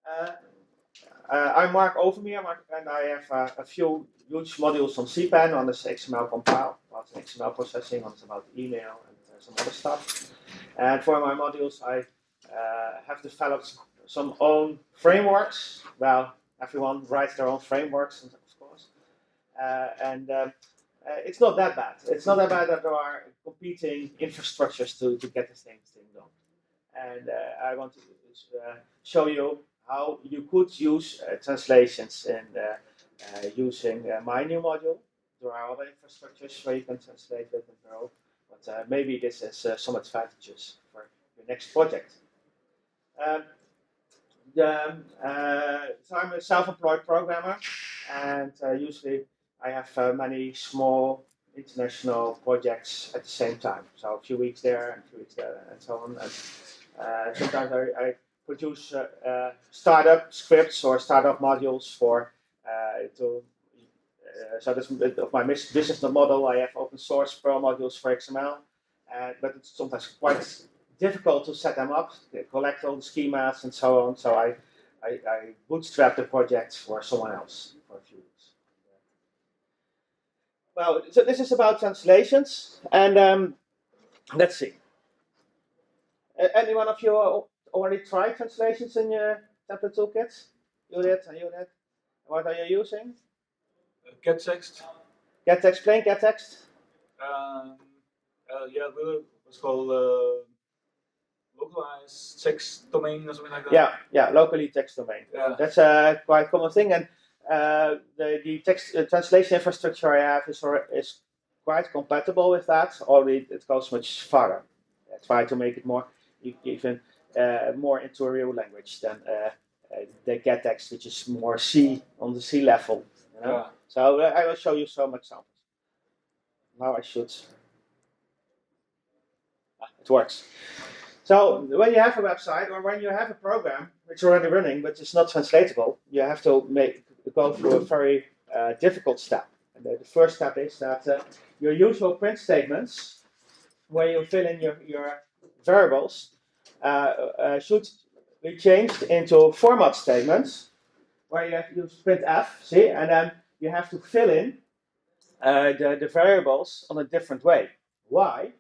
Uh, I'm Mark Overmeer, and I have a few huge modules on CPAN. One is XML compile, about XML processing, one is about email, and some other stuff. And for my modules, I have developed some own frameworks. Well, everyone writes their own frameworks, of course. It's not that bad. It's not that bad that there are competing infrastructures to get the same thing done. And I want to show you how you could use translations in using my new module. There are other infrastructures where you can translate with in Perl, but maybe this is some advantages for your next project. So I'm a self-employed programmer, and usually I have many small international projects at the same time. So a few weeks there, and a few weeks there, and so on. And sometimes I produce startup scripts or startup modules for so that's a bit of my business model. I have open source Perl modules for XML, but it's sometimes quite difficult to set them up, collect all the schemas and so on. So I bootstrap the project for someone else for a few weeks. Well, so this is about translations, and let's see. Anyone of you already tried translations in your template toolkits? You did, and you did. What are you using? Gettext. Gettext, plain Gettext? Yeah, what's called localized text domain or something like that. Yeah, locally text domain. Yeah. That's a quite common thing, and the text translation infrastructure I have is quite compatible with that. Only it goes much farther. I try to make it more even more into a real language than the Gettext, which is more C on the C level. You know? Yeah. So I will show you some examples. Now I should. It works. So when you have a website or when you have a program which is already running but it's not translatable, you have to go through a very difficult step. And the first step is that your usual print statements, where you fill in your variables, should be changed into format statements, where you have to use printf, see, and then you have to fill in the variables on a different way. Why?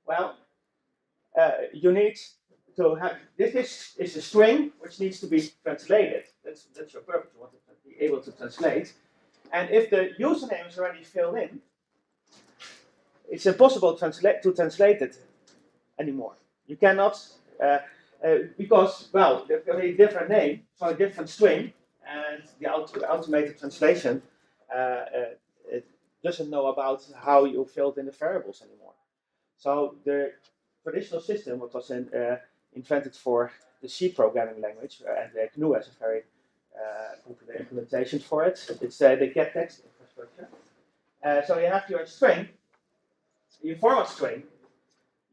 Well, you need to have, this is a string which needs to be translated. That's your purpose, you want to be able to translate. And if the username is already filled in, it's impossible to translate it anymore. You cannot, because, well, there's going to be a different name for a different string, and the automated translation it doesn't know about how you filled in the variables anymore. So the traditional system, what was invented for the C programming language, and GNU has a very popular implementation for it. It's the Gettext infrastructure. So you have your string, your format string.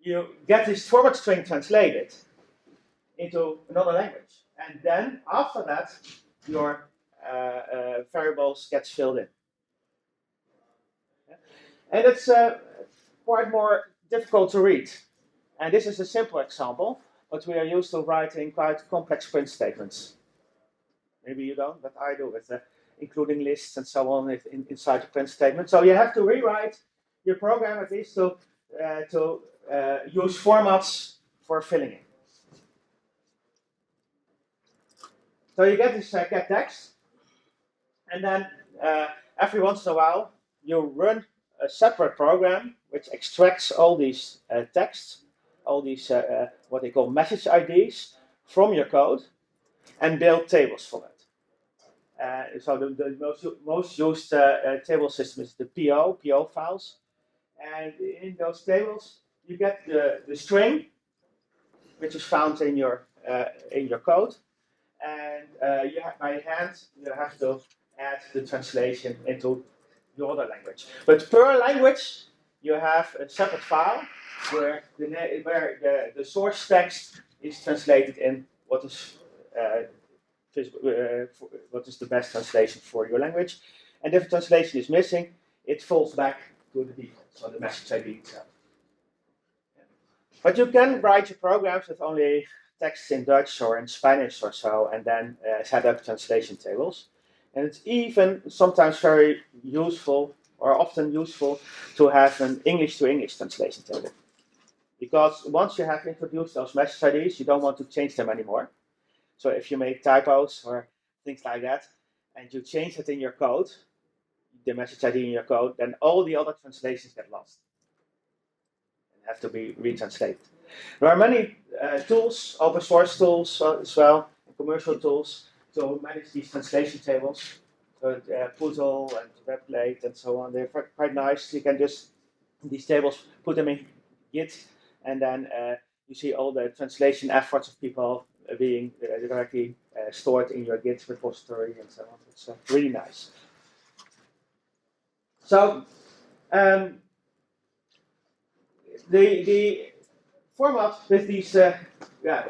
You get this format string translated into another language, and then after that, your variables get filled in. And it's quite more difficult to read. And this is a simple example, but we are used to writing quite complex print statements. Maybe you don't, but I do, with including lists and so on inside the print statement. So you have to rewrite your program at least to use formats for filling in. So you get this get text, and then every once in a while you run a separate program which extracts all these texts, all these what they call message IDs from your code, and build tables from it. So the most used table system is the PO files, and in those tables you get the string, which is found in your code, and you have, by hand you have to add the translation into your other language. But per language, you have a separate file where the source text is translated in what is the best translation for your language. And if a translation is missing, it falls back to the default, so the message ID itself. But you can write your programs with only texts in Dutch or in Spanish or so, and then set up translation tables. And it's even sometimes very useful, or often useful, to have an English to English translation table. Because once you have introduced those message IDs, you don't want to change them anymore. So if you make typos or things like that, and you change it in your code, the message ID in your code, then all the other translations get lost and have to be retranslated. There are many tools, open source tools as well, and commercial tools to manage these translation tables. So Poodle and Webplate and so on, they're quite nice. You can just, these tables, put them in Git, and then you see all the translation efforts of people being directly stored in your Git repository and so on. It's really nice. So the format with these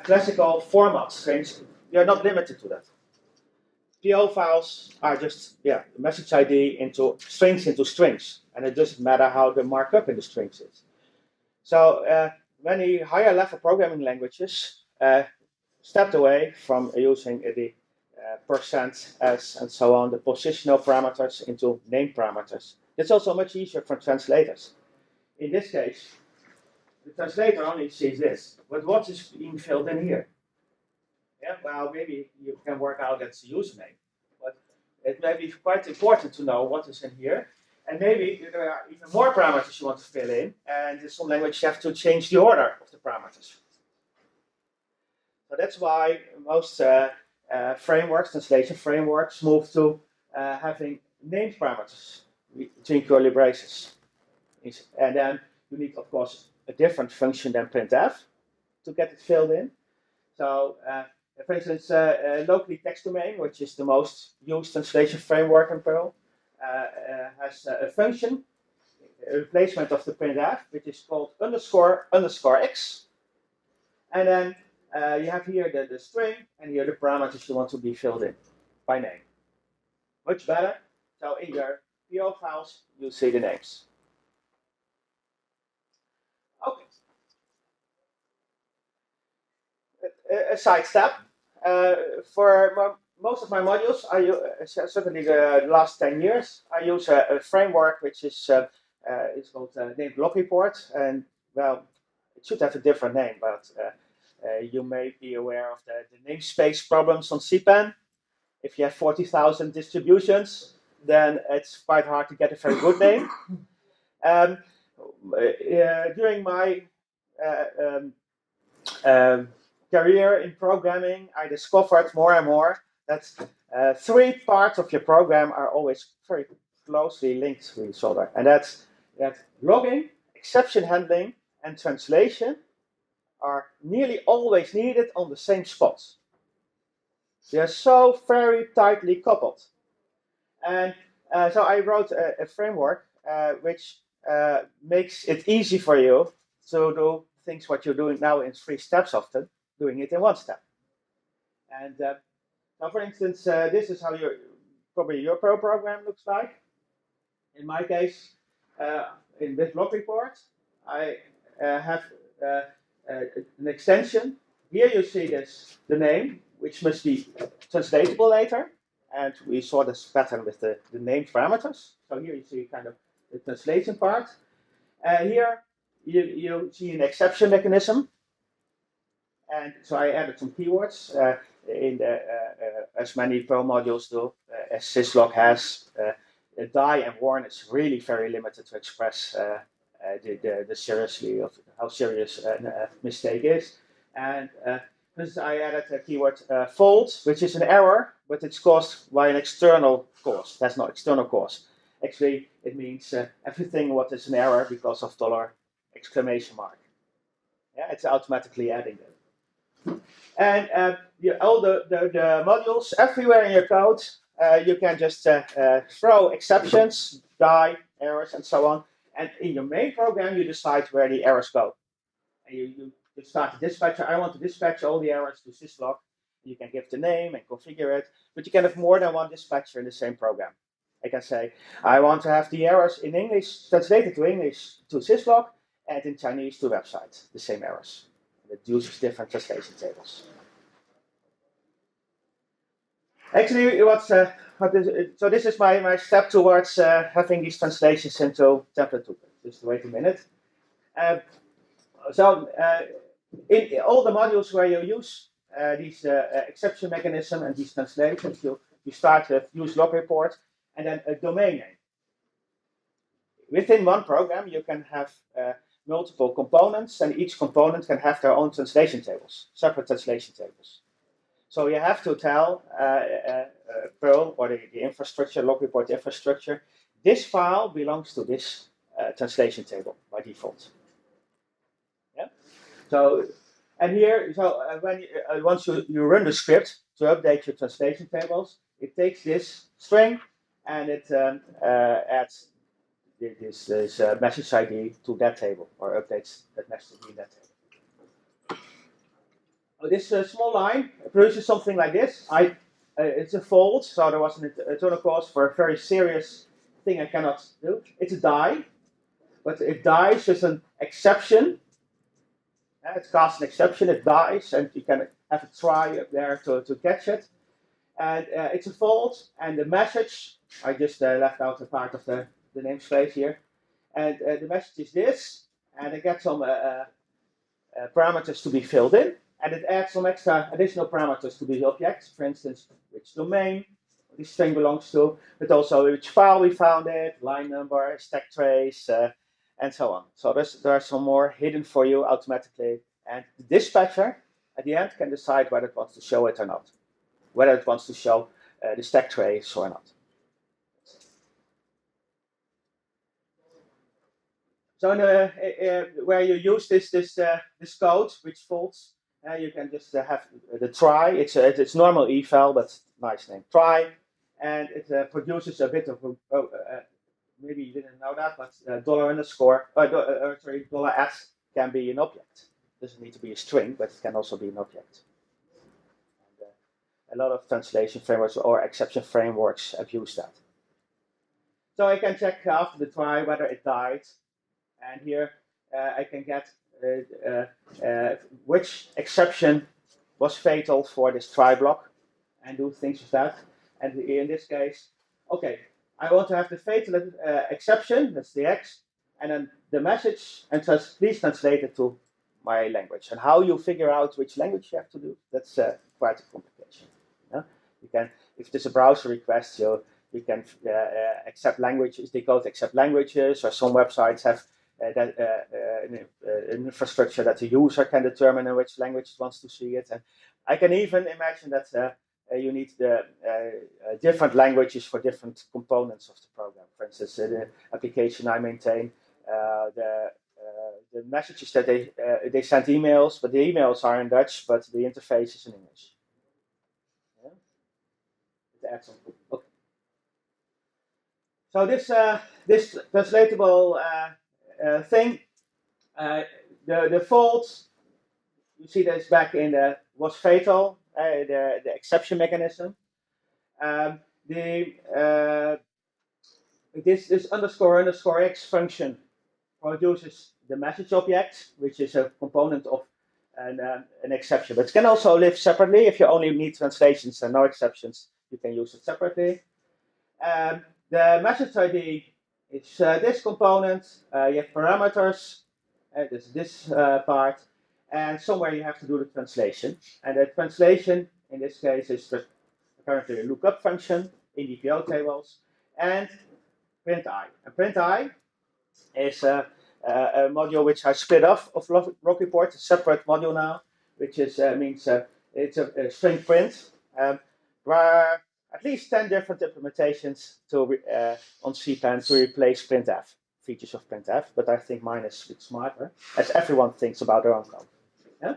classical format strings, you're not limited to that. PO files are just message ID into strings, and it doesn't matter how the markup in the strings is. So many higher level programming languages stepped away from using the percent s and so on, the positional parameters into name parameters. It's also much easier for translators. In this case, the translator only sees this, but what is being filled in here? Yeah, well, maybe you can work out that's the username, but it may be quite important to know what is in here. And maybe there are even more parameters you want to fill in, and in some languages you have to change the order of the parameters. So that's why most frameworks, translation frameworks, move to having named parameters between curly braces. And then you need, of course, a different function than printf to get it filled in. So, for instance, locally text domain, which is the most used translation framework in Perl, has a function, a replacement of the printf, which is called __x. And then you have here the string, and here the parameters you want to be filled in by name. Much better. So in your PO files, you see the names. Okay. A side step. For most of my modules, certainly the last 10 years, I use a framework which is it's called named block report, and well, it should have a different name, but you may be aware of the namespace problems on CPAN. If you have 40,000 distributions, then it's quite hard to get a very good name. During my career in programming, I discovered more and more that 3 parts of your program are always very closely linked to each other. And that's that logging, exception handling, and translation are nearly always needed on the same spots. They are so very tightly coupled. And so I wrote a framework which makes it easy for you to do things what you're doing now in 3 steps often, doing it in 1 step. And now, for instance, this is how probably your Perl program looks like. In my case, in this block report, I have an extension. Here you see the name, which must be translatable later. And we saw this pattern with the name parameters. So here you see kind of the translation part. Here you see an exception mechanism. And so I added some keywords as many Perl modules do, as syslog has. Die and warn is really very limited to express the seriously of how serious a mistake is. And for instance, I added a keyword fault, which is an error, but it's caused by an external cause. That's not external cause. Actually, it means everything what is an error because of $! Yeah, it's automatically adding them. And all the modules everywhere in your code, you can just throw exceptions, die, errors, and so on. And in your main program, you decide where the errors go. And you start the dispatcher. I want to dispatch all the errors to syslog. You can give the name and configure it, but you can have more than 1 dispatcher in the same program. I can say, I want to have the errors in English translated to English to syslog, and in Chinese to website, the same errors. It uses different translation tables. Actually, so this is my step towards having these translations into template toolkit. Just wait a minute. In all the modules where you use these exception mechanism and these translations, you start with use log report and then a domain name. Within one program, you can have multiple components, and each component can have their own translation tables, separate translation tables. So you have to tell Perl or the infrastructure, log report infrastructure, this file belongs to this translation table by default. Yeah. So and here, when once you run the script to update your translation tables, it takes this string and it adds this message ID to that table, or updates that message ID in that table. This small line produces something like this. It's a fault, so there was an internal cause for a very serious thing I cannot do. It's a die, but it dies with an exception. It casts an exception, it dies, and you can have a try up there to catch it. And it's a fault, and the message, I just left out a part of the namespace here. And the message is this, and it gets some parameters to be filled in, and it adds some additional parameters to the object, for instance, which domain this string belongs to, but also which file we found it, line number, stack trace, and so on. So there are some more hidden for you automatically, and the dispatcher at the end can decide whether it wants to show it or not, whether it wants to show the stack trace or not. So where you use this code, which faults, you can just have the try. It's normal eval, but nice name, try, and it produces a bit of maybe you didn't know that, but $_s can be an object. It doesn't need to be a string, but it can also be an object. And, a lot of translation frameworks or exception frameworks have used that. So I can check after the try whether it died. And here I can get which exception was fatal for this try block and do things with that. And in this case, okay, I want to have the fatal exception, that's the X, and then the message, and please translate it to my language. And how you figure out which language you have to do, that's quite a complication. Yeah? You can, if there's a browser request, you can accept languages, decode accept languages, or some websites have an infrastructure that the user can determine in which language it wants to see it. And I can even imagine that you need the different languages for different components of the program. For instance, the application I maintain, the messages that they send emails, but the emails are in Dutch, but the interface is in English. Yeah? It adds some. Okay. So this translatable thing, the fault, you see this back in the was fatal, the exception mechanism. This __x function produces the message object, which is a component of an exception. But it can also live separately. If you only need translations and no exceptions, you can use it separately. The message ID is this component. You have parameters. This part. And somewhere you have to do the translation. And the translation, in this case, is currently a lookup function in DPO tables. And print I. And print I is a module which I split off of log report, a separate module now, which means it's a string print. There are at least 10 different implementations on CPAN to replace printf, features of printf, but I think mine is a bit smarter, as everyone thinks about their own code. Yeah?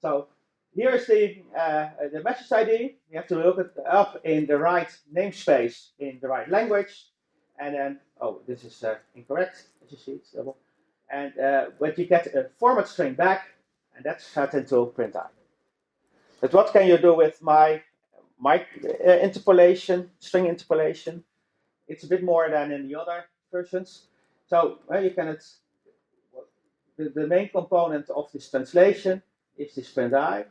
So here is the message ID. You have to look it up in the right namespace in the right language, and then this is incorrect, as you see, it's double. And but you get a format string back, and that's fed into print I. But what can you do with my interpolation, string interpolation? It's a bit more than in the other versions. So you can the main component of this translation is this print I.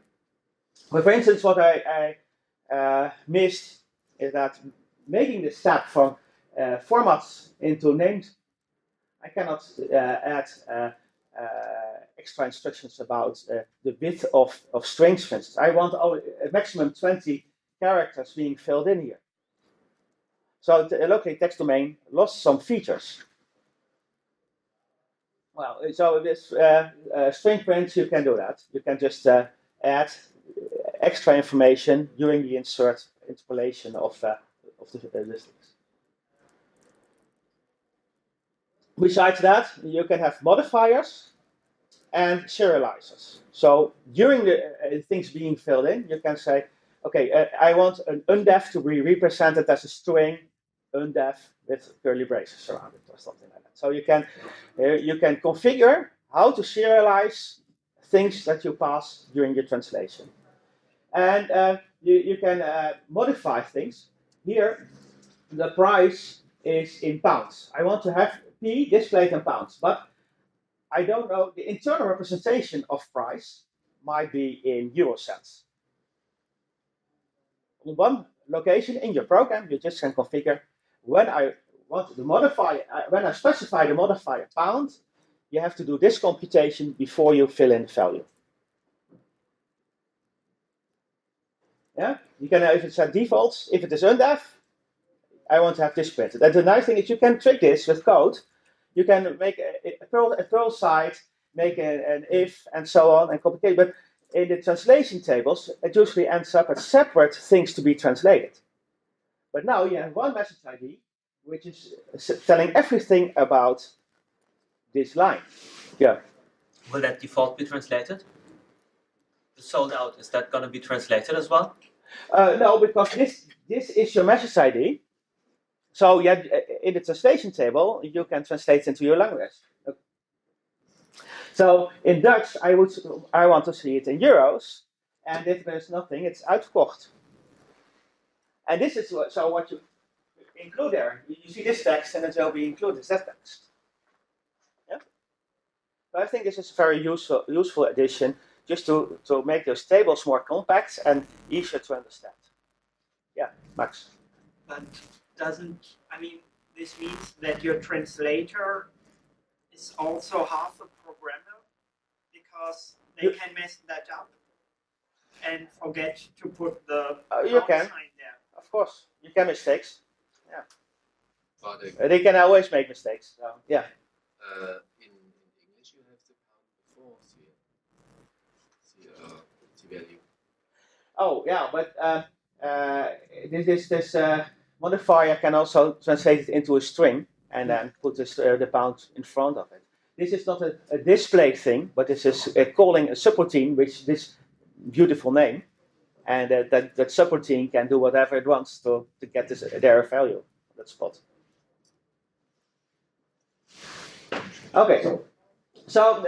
But for instance, what I missed is that making the step from formats into named, I cannot add extra instructions about the width of strings, for instance. I want a maximum 20 characters being filled in here. So the locally text domain lost some features. Well, so this string print, you can do that. You can just add extra information during the interpolation of the listings. Besides that, you can have modifiers and serializers. So during the things being filled in, you can say, okay, I want an undef to be represented as a string undef with curly braces around it or something like that. So you can configure how to serialize things that you pass during your translation. And you can modify things. Here, the price is in pounds. I want to have P displayed in pounds, but I don't know, the internal representation of price might be in euro cents. On one location in your program, you just can configure when I want the modifier, when I specify the modifier pound, you have to do this computation before you fill in the value. Yeah, you can if it's set defaults, if it is undef, I want to have this printed. And the nice thing is you can trick this with code. You can make a Perl site, make an if, and so on, and complicate. But in the translation tables, it usually ends up as separate things to be translated. But now you have one message ID, which is telling everything about this line. Yeah. Will that default be translated? The sold out, is that going to be translated as well? No, because this is your message ID. So yeah, in the translation table, you can translate into your language. So in Dutch, I want to see it in euros, and if there's nothing, it's uitverkocht. And this is what you include there. You see this text, and it will be included as that text. Yeah. So I think this is a very useful addition, just to make those tables more compact and easier to understand. Yeah, Max. But this means that your translator is also half a programmer, because they can mess that up and forget to put the sign there. Of course, you can mistakes. Yeah. But they can always make mistakes. So, yeah. In English, you have the pound before the value. Oh yeah, but this modifier can also translate it into a string and then put the pound in front of it. This is not a display thing, but this is calling a subroutine, which this beautiful name, and that subroutine can do whatever it wants to get their value on that spot. Okay, so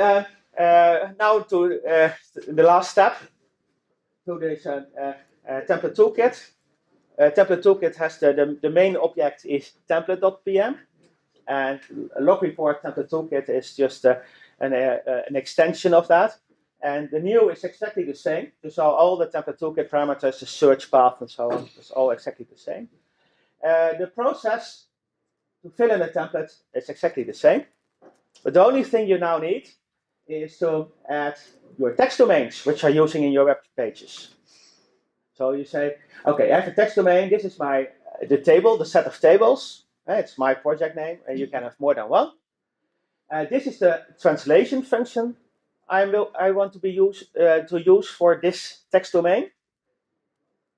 now to the last step, to this template toolkit. Template toolkit has the main object is template.pm, and log report template toolkit is just an extension of that. And the new is exactly the same. So all the template toolkit parameters, the search path and so on, is all exactly the same. The process to fill in a template is exactly the same. But the only thing you now need is to add your text domains, which are using in your web pages. So you say, okay, I have a text domain. This is the table, the set of tables. It's my project name, and you can have more than one. This is the translation function I want to use for this text domain.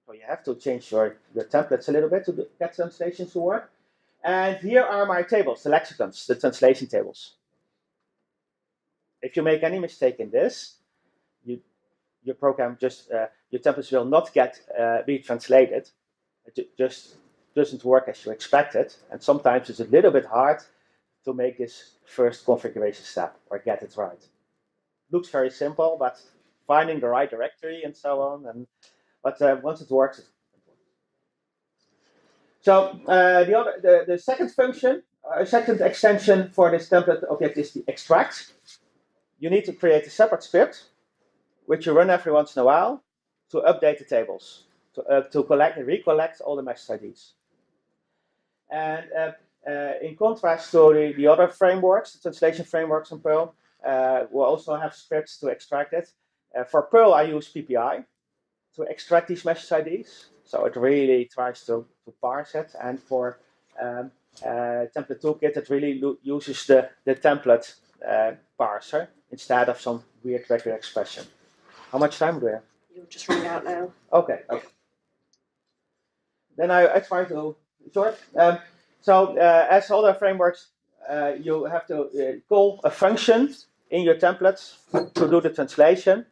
So you have to change your templates a little bit to get translations to work. And here are my tables, the lexicons, the translation tables. If you make any mistake in this, your program your templates will not be translated. It just doesn't work as you expected, and sometimes it's a little bit hard to make this first configuration step or get it right. Looks very simple, but finding the right directory and so on, but once it works, it's important. So the second function, second extension for this template object is the extract. you need to create a separate script, which you run every once in a while, to update the tables, to collect and recollect all the message IDs. And in contrast to the other frameworks, the translation frameworks in Perl, we also have scripts to extract it. For Perl, I use PPI to extract these message IDs. So it really tries to parse it. And for template toolkit, it really uses the template parser instead of some weird regular expression. How much time do we have? You're just running out now. Okay. Then I try to short. As other frameworks, you have to call a function in your templates to do the translation.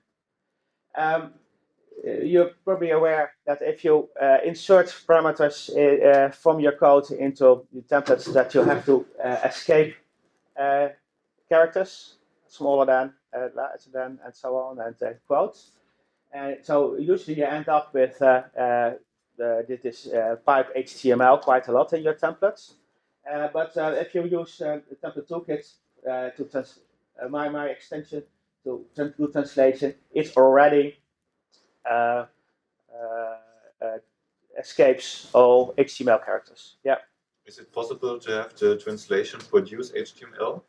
You're probably aware that if you insert parameters from your code into the templates, that you have to escape characters smaller than, larger than, and so on, and quotes. And so usually you end up with this pipe HTML quite a lot in your templates. But if you use the template toolkit my extension to do translation, it already escapes all HTML characters. Yeah. Is it possible to have the translation produce HTML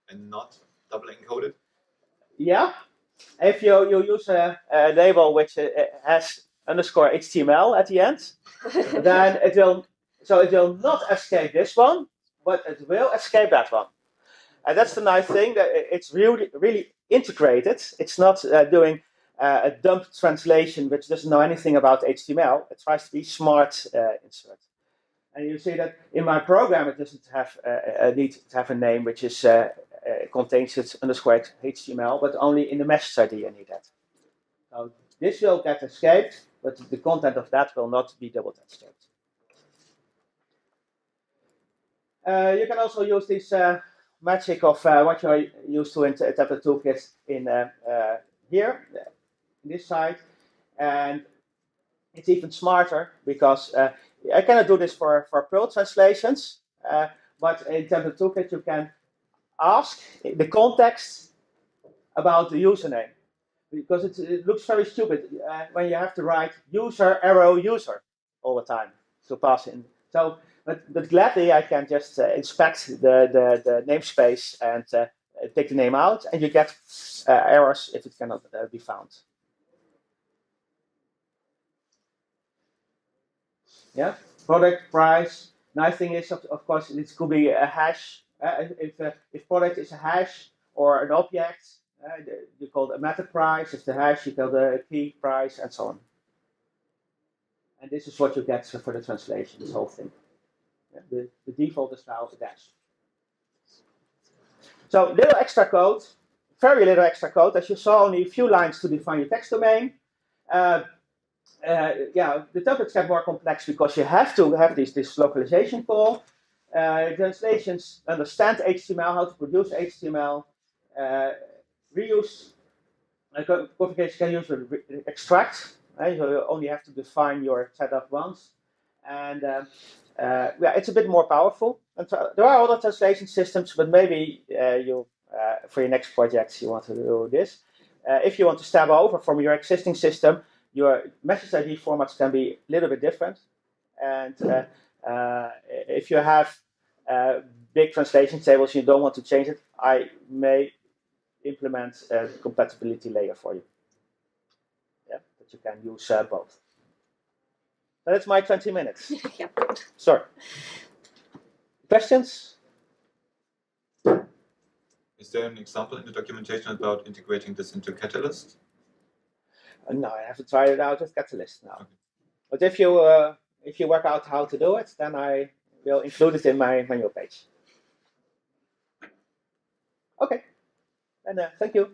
and not double encode it? Yeah. If you use a label which has underscore HTML at the end, then it will not escape this one, but it will escape that one. And that's the nice thing, that it's really integrated. It's not doing a dump translation which doesn't know anything about HTML. It tries to be smart insert. And you see that in my program it doesn't have need to have a name which is contains its underscore HTML, but only in the message ID I need that. So this will get escaped, but the content of that will not be double escaped. You can also use this magic of what you're used to in template toolkit in here, in this side, and it's even smarter because I cannot do this for Perl translations, but in template toolkit you can ask the context about the username, because it looks very stupid when you have to write user arrow user all the time to pass in. So, but gladly I can just inspect the namespace and take the name out, and you get errors if it cannot be found. Yeah, product price. Nice thing is, of course, it could be a hash. If product is a hash or an object, you call it a method price. If the hash, you call the key price, and so on. And this is what you get for the translation, this whole thing. Yeah, the default is now a dash. So little extra code, very little extra code. As you saw, only a few lines to define your text domain. Yeah, the templates get more complex because you have to have this localization call. Translations understand HTML, how to produce HTML. Reuse, configuration can use extract. You only have to define your setup once. And yeah, it's a bit more powerful. And there are other translation systems, but maybe you, for your next projects, you want to do this. If you want to step over from your existing system, your message ID formats can be a little bit different. And if you have big translation tables, you don't want to change it, I may implement a compatibility layer for you. Yeah, but you can use both. So that's my 20 minutes. Yeah. Sorry. Questions? Is there an example in the documentation about integrating this into Catalyst? No, I haven't tried it out with Catalyst now. Okay. But if you work out how to do it, then I will include it in my manual page. Okay, and thank you.